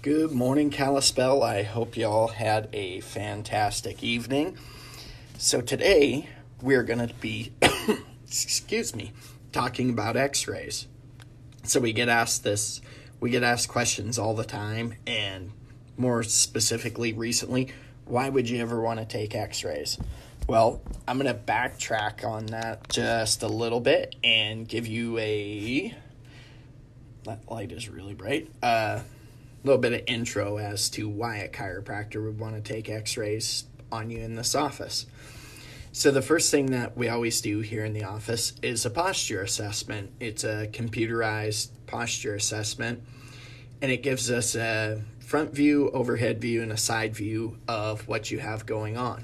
Good morning, Kalispell. I hope you all had a fantastic evening. So today we're going to be, talking about X-rays. So we get asked questions all the time, and more specifically recently, why would you ever want to take X-rays? Well, I'm going to backtrack on that just a little bit and give you that light is really bright. Little bit of intro as to why a chiropractor would want to take X-rays on you in this office. So the first thing that we always do here in the office is a posture assessment. It's a computerized posture assessment, and it gives us a front view, overhead view, and a side view of what you have going on.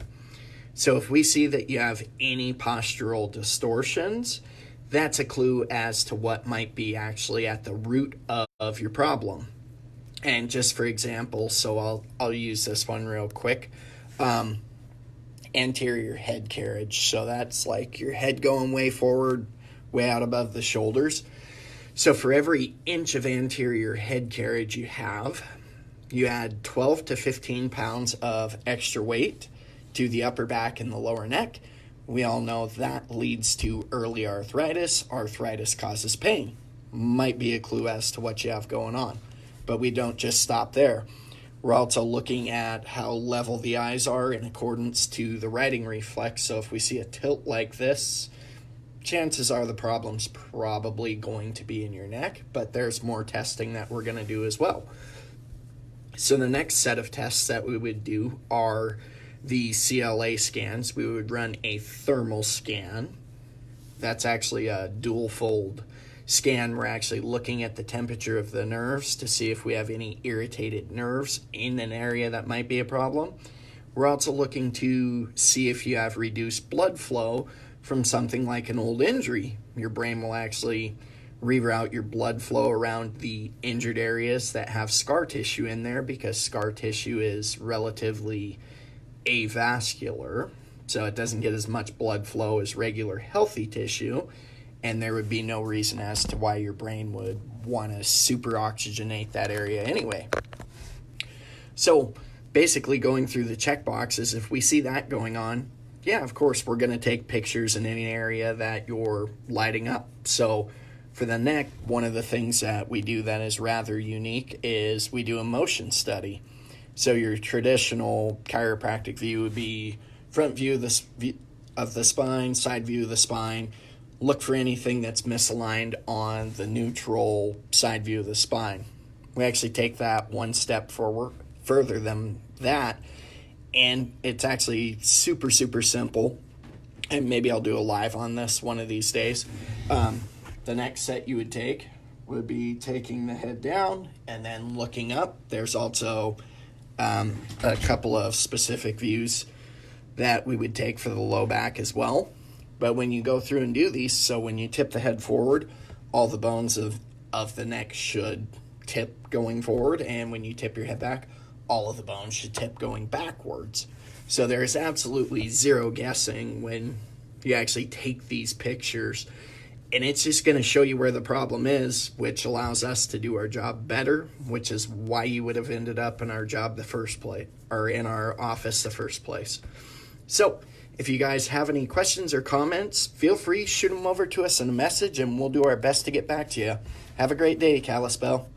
So if we see that you have any postural distortions, that's a clue as to what might be actually at the root of your problem. And just for example, so I'll use this one real quick. Anterior head carriage. So that's like your head going way forward, way out above the shoulders. So for every inch of anterior head carriage you add 12 to 15 pounds of extra weight to the upper back and the lower neck. We all know that leads to early arthritis. Arthritis causes pain. Might be a clue as to what you have going on. But we don't just stop there. We're also looking at how level the eyes are in accordance to the writing reflex. So if we see a tilt like this, chances are the problem's probably going to be in your neck, but there's more testing that we're going to do as well. So the next set of tests that we would do are the CLA scans. We would run a thermal scan. That's actually a dual fold scan. We're actually looking at the temperature of the nerves to see if we have any irritated nerves in an area that might be a problem. We're also looking to see if you have reduced blood flow from something like an old injury. Your brain will actually reroute your blood flow around the injured areas that have scar tissue in there, because scar tissue is relatively avascular, so it doesn't get as much blood flow as regular healthy tissue. And there would be no reason as to why your brain would want to super oxygenate that area anyway. So basically going through the check boxes, if we see that going on, yeah, of course, we're going to take pictures in any area that you're lighting up. So for the neck, one of the things that we do that is rather unique is we do a motion study. So your traditional chiropractic view would be front view of the spine, side view of the spine. Look for anything that's misaligned on the neutral side view of the spine. We actually take that one step further than that, and it's actually super, super simple. And maybe I'll do a live on this one of these days. The next set you would take would be taking the head down and then looking up. There's also a couple of specific views that we would take for the low back as well. But when you go through and do these, so when you tip the head forward, all the bones of the neck should tip going forward. And when you tip your head back, all of the bones should tip going backwards. So there's absolutely zero guessing when you actually take these pictures. And it's just going to show you where the problem is, which allows us to do our job better, which is why you would have ended up in our job the first place, or in our office the first place. So if you guys have any questions or comments, feel free to shoot them over to us in a message, and we'll do our best to get back to you. Have a great day, Kalispell.